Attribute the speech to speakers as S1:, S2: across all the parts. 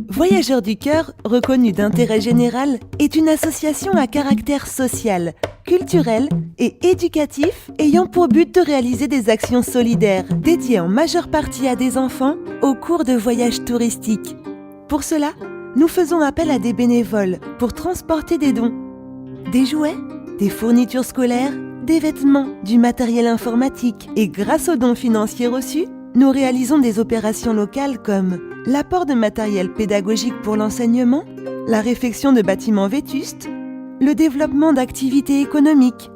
S1: Voyageurs du Cœur, reconnue d'intérêt général, est une association à caractère social, culturel et éducatif ayant pour but de réaliser des actions solidaires dédiées en majeure partie à des enfants au cours de voyages touristiques. Pour cela, nous faisons appel à des bénévoles pour transporter des dons. Des jouets, des fournitures scolaires, des vêtements, du matériel informatique et grâce aux dons financiers reçus, nous réalisons des opérations locales comme l'apport de matériel pédagogique pour l'enseignement, la réfection de bâtiments vétustes, le développement d'activités économiques.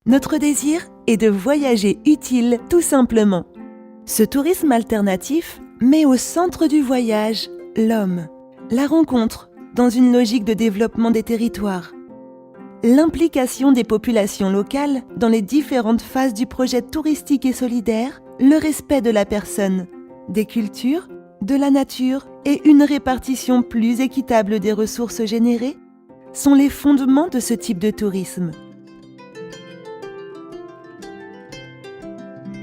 S1: Notre désir est de voyager utile tout simplement. Ce tourisme alternatif met au centre du voyage l'homme, la rencontre dans une logique de développement des territoires, l'implication des populations locales dans les différentes phases du projet touristique et solidaire, le respect de la personne, des cultures, de la nature et une répartition plus équitable des ressources générées sont les fondements de ce type de tourisme.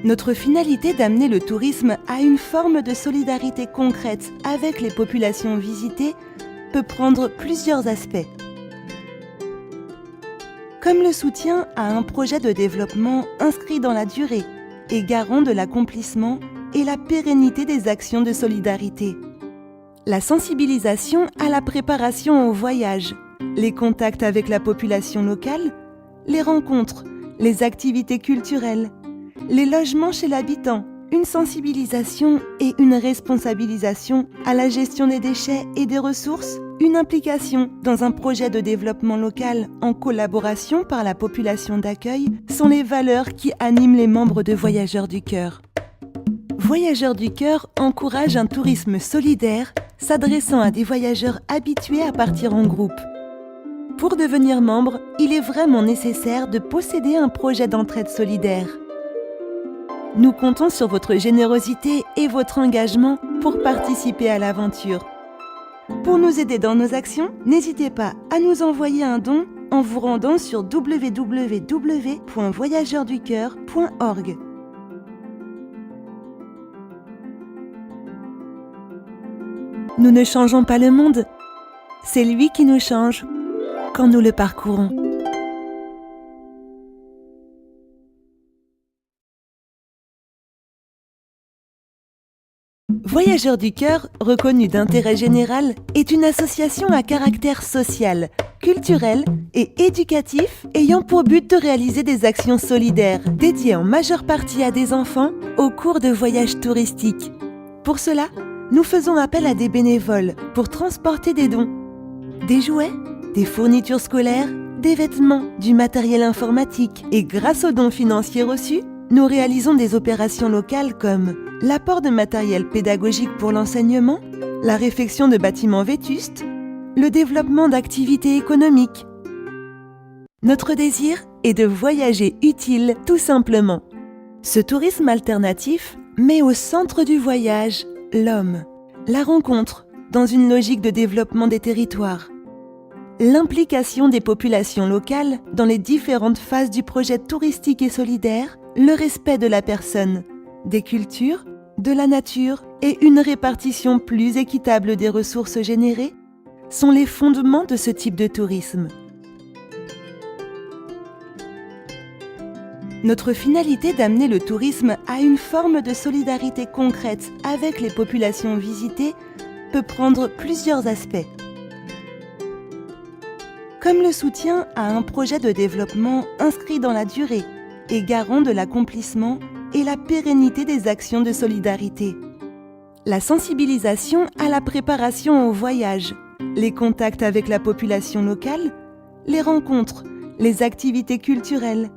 S1: Notre finalité d'amener le tourisme à une forme de solidarité concrète avec les populations visitées peut prendre plusieurs aspects. Comme le soutien à un projet de développement inscrit dans la durée et garant de l'accomplissement et la pérennité des actions de solidarité. La sensibilisation à la préparation au voyage, les contacts avec la population locale, les rencontres, les activités culturelles, les logements chez l'habitant, une sensibilisation et une responsabilisation à la gestion des déchets et des ressources, une implication dans un projet de développement local en collaboration par la population d'accueil sont les valeurs qui animent les membres de Voyageurs du Cœur. Voyageurs du Cœur encourage un tourisme solidaire s'adressant à des voyageurs habitués à partir en groupe. Pour devenir membre, il est vraiment nécessaire de posséder un projet d'entraide solidaire. Nous comptons sur votre générosité et votre engagement pour participer à l'aventure. Pour nous aider dans nos actions, n'hésitez pas à nous envoyer un don en vous rendant sur www.voyageurducoeur.org. Nous ne changeons pas le monde, c'est lui qui nous change quand nous le parcourons. Voyageurs du Cœur, reconnue d'intérêt général, est une association à caractère social, culturel et éducatif ayant pour but de réaliser des actions solidaires dédiées en majeure partie à des enfants au cours de voyages touristiques. Pour cela, nous faisons appel à des bénévoles pour transporter des dons. Des jouets, des fournitures scolaires, des vêtements, du matériel informatique et grâce aux dons financiers reçus, nous réalisons des opérations locales comme l'apport de matériel pédagogique pour l'enseignement, la réfection de bâtiments vétustes, le développement d'activités économiques. Notre désir est de voyager utile tout simplement. Ce tourisme alternatif met au centre du voyage l'homme, la rencontre dans une logique de développement des territoires, l'implication des populations locales dans les différentes phases du projet touristique et solidaire, le respect de la personne, des cultures, de la nature et une répartition plus équitable des ressources générées sont les fondements de ce type de tourisme. Notre finalité d'amener le tourisme à une forme de solidarité concrète avec les populations visitées peut prendre plusieurs aspects. Comme le soutien à un projet de développement inscrit dans la durée et garant de l'accomplissement et la pérennité des actions de solidarité. La sensibilisation à la préparation au voyage, les contacts avec la population locale, les rencontres, les activités culturelles,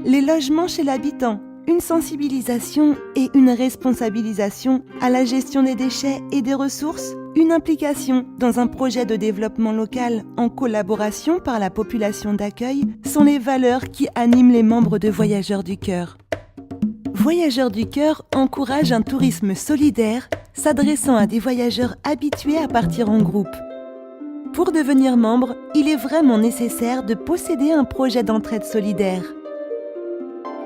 S1: les logements chez l'habitant, une sensibilisation et une responsabilisation à la gestion des déchets et des ressources, une implication dans un projet de développement local en collaboration par la population d'accueil sont les valeurs qui animent les membres de Voyageurs du Cœur. Voyageurs du Cœur encourage un tourisme solidaire s'adressant à des voyageurs habitués à partir en groupe. Pour devenir membre, il est vraiment nécessaire de posséder un projet d'entraide solidaire.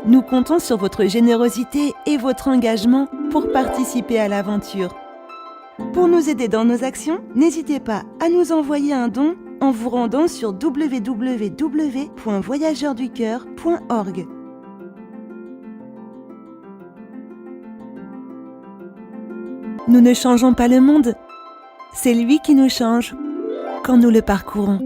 S1: Nous comptons sur votre générosité et votre engagement pour participer à l'aventure. Pour nous aider dans nos actions, n'hésitez pas à nous envoyer un don en vous rendant sur www.voyageurducoeur.org. Nous ne changeons pas le monde, c'est lui qui nous change quand nous le parcourons.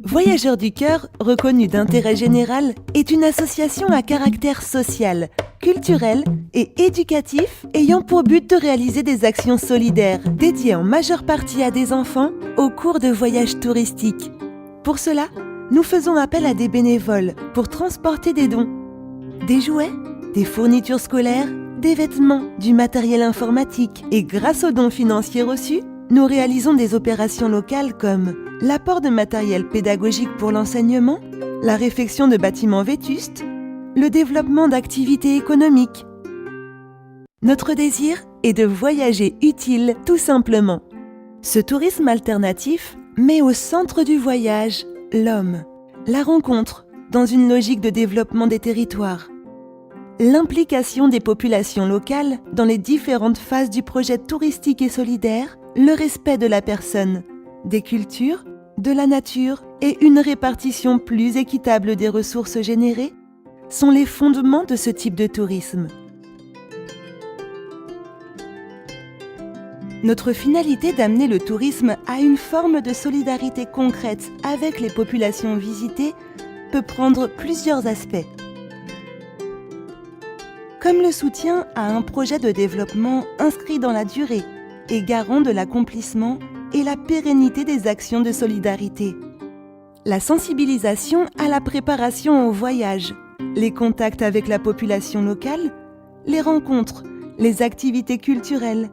S1: Voyageurs du Cœur, reconnu d'intérêt général, est une association à caractère social, culturel et éducatif ayant pour but de réaliser des actions solidaires dédiées en majeure partie à des enfants au cours de voyages touristiques. Pour cela, nous faisons appel à des bénévoles pour transporter des dons. Des jouets, des fournitures scolaires, des vêtements, du matériel informatique. Et grâce aux dons financiers reçus, nous réalisons des opérations locales comme l'apport de matériel pédagogique pour l'enseignement, la réfection de bâtiments vétustes, le développement d'activités économiques. Notre désir est de voyager utile, tout simplement. Ce tourisme alternatif met au centre du voyage l'homme, la rencontre dans une logique de développement des territoires, l'implication des populations locales dans les différentes phases du projet touristique et solidaire, le respect de la personne, des cultures, de la nature et une répartition plus équitable des ressources générées sont les fondements de ce type de tourisme. Notre finalité d'amener le tourisme à une forme de solidarité concrète avec les populations visitées peut prendre plusieurs aspects. Comme le soutien à un projet de développement inscrit dans la durée et garant de l'accomplissement et la pérennité des actions de solidarité. La sensibilisation à la préparation au voyage, les contacts avec la population locale, les rencontres, les activités culturelles,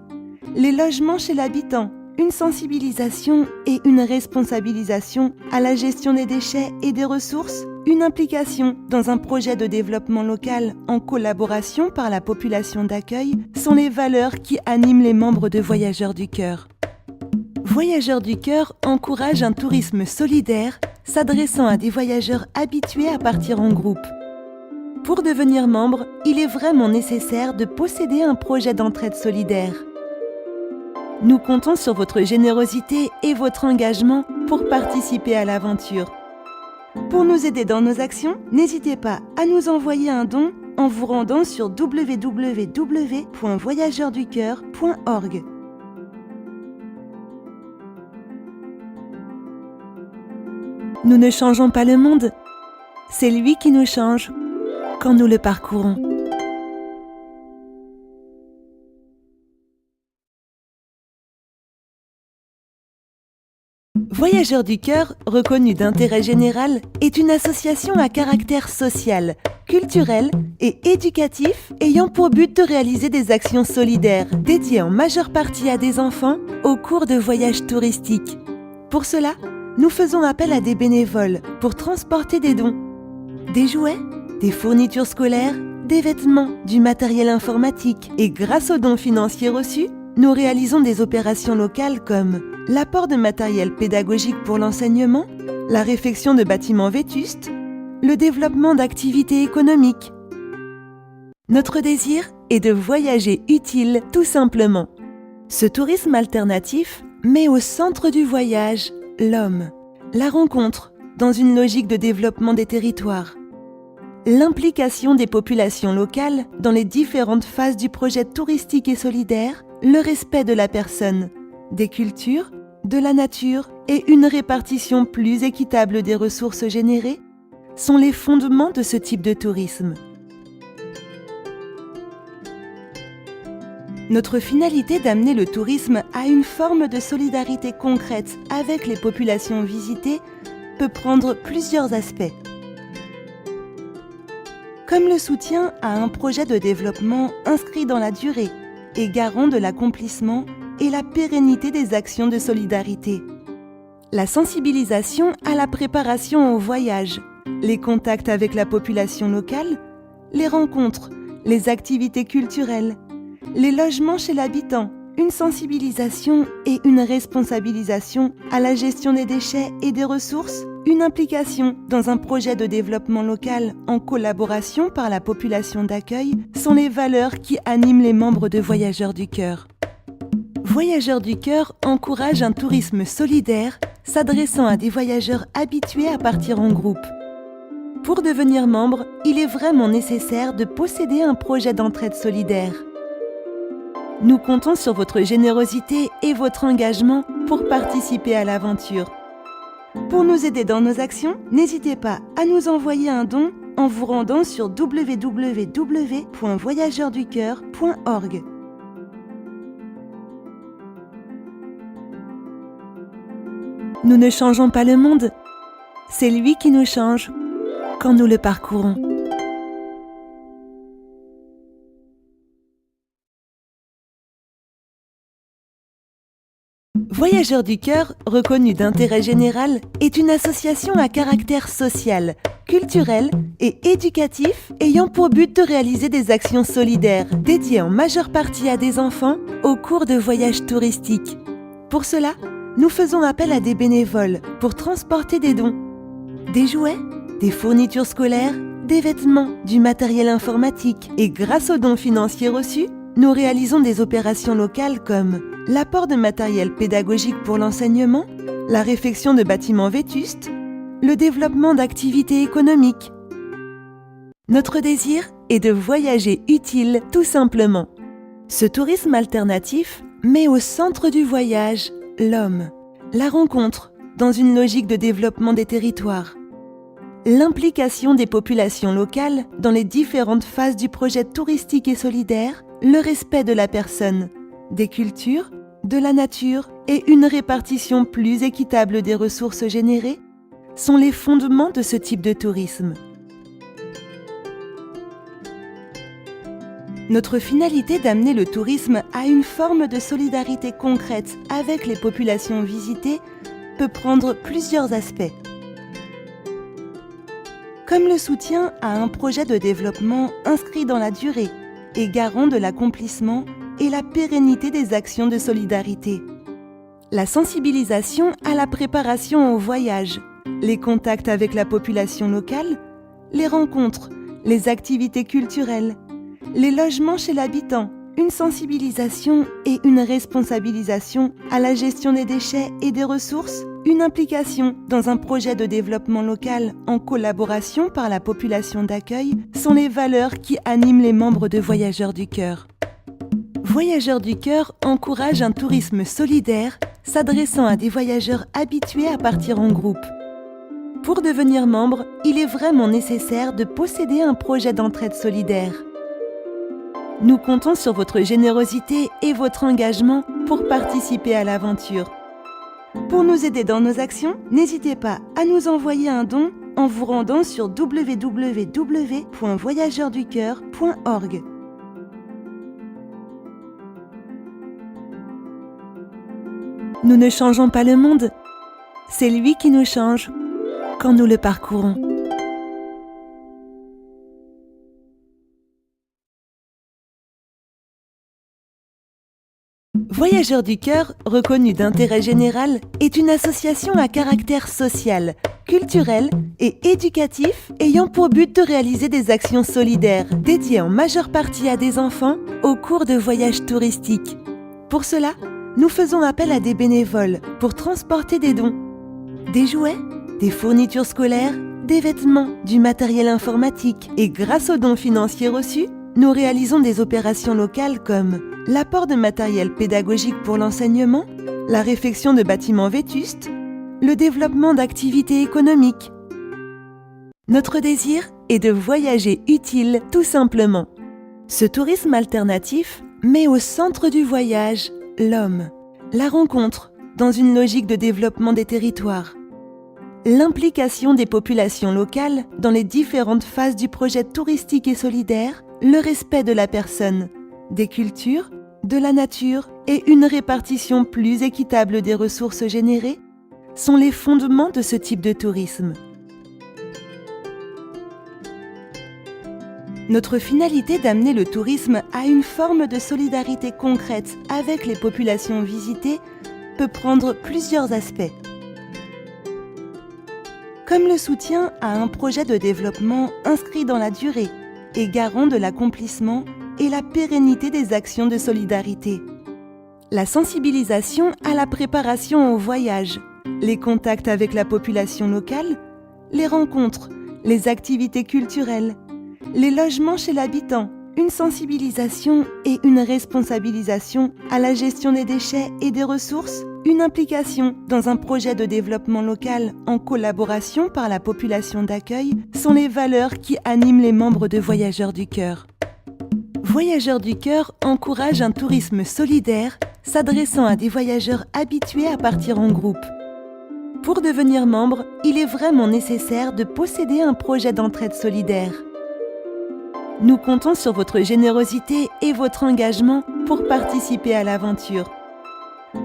S1: les logements chez l'habitant, une sensibilisation et une responsabilisation à la gestion des déchets et des ressources, une implication dans un projet de développement local en collaboration par la population d'accueil sont les valeurs qui animent les membres de Voyageurs du Cœur. Voyageurs du Cœur encourage un tourisme solidaire s'adressant à des voyageurs habitués à partir en groupe. Pour devenir membre, il est vraiment nécessaire de posséder un projet d'entraide solidaire. Nous comptons sur votre générosité et votre engagement pour participer à l'aventure. Pour nous aider dans nos actions, n'hésitez pas à nous envoyer un don en vous rendant sur www.voyageurducoeur.org. Nous ne changeons pas le monde, c'est lui qui nous change quand nous le parcourons. Voyageurs du Cœur, reconnu d'intérêt général, est une association à caractère social, culturel et éducatif ayant pour but de réaliser des actions solidaires dédiées en majeure partie à des enfants au cours de voyages touristiques. Pour cela, nous faisons appel à des bénévoles pour transporter des dons. Des jouets, des fournitures scolaires, des vêtements, du matériel informatique. Et grâce aux dons financiers reçus, nous réalisons des opérations locales comme l'apport de matériel pédagogique pour l'enseignement, la réfection de bâtiments vétustes, le développement d'activités économiques. Notre désir est de voyager utile, tout simplement. Ce tourisme alternatif met au centre du voyage l'homme, la rencontre dans une logique de développement des territoires, l'implication des populations locales dans les différentes phases du projet touristique et solidaire, le respect de la personne, des cultures, de la nature et une répartition plus équitable des ressources générées sont les fondements de ce type de tourisme. Notre finalité d'amener le tourisme à une forme de solidarité concrète avec les populations visitées peut prendre plusieurs aspects. Comme le soutien à un projet de développement inscrit dans la durée et garant de l'accomplissement et la pérennité des actions de solidarité. La sensibilisation à la préparation au voyage, les contacts avec la population locale, les rencontres, les activités culturelles, les logements chez l'habitant, une sensibilisation et une responsabilisation à la gestion des déchets et des ressources, une implication dans un projet de développement local en collaboration par la population d'accueil sont les valeurs qui animent les membres de Voyageurs du Cœur. Voyageurs du Cœur encourage un tourisme solidaire s'adressant à des voyageurs habitués à partir en groupe. Pour devenir membre, il est vraiment nécessaire de posséder un projet d'entraide solidaire. Nous comptons sur votre générosité et votre engagement pour participer à l'aventure. Pour nous aider dans nos actions, n'hésitez pas à nous envoyer un don en vous rendant sur www.voyageurducoeur.org. Nous ne changeons pas le monde, c'est lui qui nous change quand nous le parcourons. Voyageurs du Cœur, reconnu d'intérêt général, est une association à caractère social, culturel et éducatif ayant pour but de réaliser des actions solidaires dédiées en majeure partie à des enfants au cours de voyages touristiques. Pour cela, nous faisons appel à des bénévoles pour transporter des dons, des jouets, des fournitures scolaires, des vêtements, du matériel informatique et grâce aux dons financiers reçus, nous réalisons des opérations locales comme l'apport de matériel pédagogique pour l'enseignement, la réfection de bâtiments vétustes, le développement d'activités économiques. Notre désir est de voyager utile tout simplement. Ce tourisme alternatif met au centre du voyage l'homme, la rencontre dans une logique de développement des territoires, l'implication des populations locales dans les différentes phases du projet touristique et solidaire, le respect de la personne, des cultures, de la nature et une répartition plus équitable des ressources générées sont les fondements de ce type de tourisme. Notre finalité d'amener le tourisme à une forme de solidarité concrète avec les populations visitées peut prendre plusieurs aspects. Comme le soutien à un projet de développement inscrit dans la durée et garant de l'accomplissement et la pérennité des actions de solidarité. La sensibilisation à la préparation au voyage, les contacts avec la population locale, les rencontres, les activités culturelles, les logements chez l'habitant, une sensibilisation et une responsabilisation à la gestion des déchets et des ressources, une implication dans un projet de développement local en collaboration par la population d'accueil sont les valeurs qui animent les membres de Voyageurs du Cœur. Voyageurs du Cœur encourage un tourisme solidaire s'adressant à des voyageurs habitués à partir en groupe. Pour devenir membre, il est vraiment nécessaire de posséder un projet d'entraide solidaire. Nous comptons sur votre générosité et votre engagement pour participer à l'aventure. Pour nous aider dans nos actions, n'hésitez pas à nous envoyer un don en vous rendant sur www.voyageurducoeur.org. Nous ne changeons pas le monde, c'est lui qui nous change quand nous le parcourons. Voyageurs du Cœur, reconnu d'intérêt général, est une association à caractère social, culturel et éducatif ayant pour but de réaliser des actions solidaires dédiées en majeure partie à des enfants au cours de voyages touristiques. Pour cela, nous faisons appel à des bénévoles pour transporter des dons, des jouets, des fournitures scolaires, des vêtements, du matériel informatique et grâce aux dons financiers reçus, nous réalisons des opérations locales comme l'apport de matériel pédagogique pour l'enseignement, la réfection de bâtiments vétustes, le développement d'activités économiques. Notre désir est de voyager utile tout simplement. Ce tourisme alternatif met au centre du voyage l'homme, la rencontre dans une logique de développement des territoires, l'implication des populations locales dans les différentes phases du projet touristique et solidaire, le respect de la personne, des cultures, de la nature et une répartition plus équitable des ressources générées sont les fondements de ce type de tourisme. Notre finalité d'amener le tourisme à une forme de solidarité concrète avec les populations visitées peut prendre plusieurs aspects. comme le soutien à un projet de développement inscrit dans la durée et garant de l'accomplissement et la pérennité des actions de solidarité. La sensibilisation à la préparation au voyage, les contacts avec la population locale, les rencontres, les activités culturelles, les logements chez l'habitant, une sensibilisation et une responsabilisation à la gestion des déchets et des ressources, une implication dans un projet de développement local en collaboration par la population d'accueil sont les valeurs qui animent les membres de Voyageurs du Cœur. Voyageurs du Cœur encourage un tourisme solidaire s'adressant à des voyageurs habitués à partir en groupe. Pour devenir membre, il est vraiment nécessaire de posséder un projet d'entraide solidaire. Nous comptons sur votre générosité et votre engagement pour participer à l'aventure.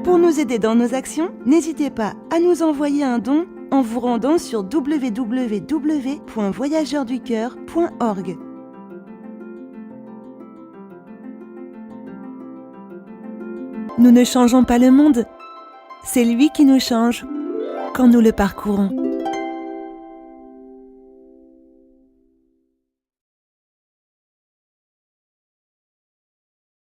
S1: Pour nous aider dans nos actions, n'hésitez pas à nous envoyer un don en vous rendant sur www.voyageurduscoeur.org. Nous ne changeons pas le monde, c'est lui qui nous change quand nous le parcourons.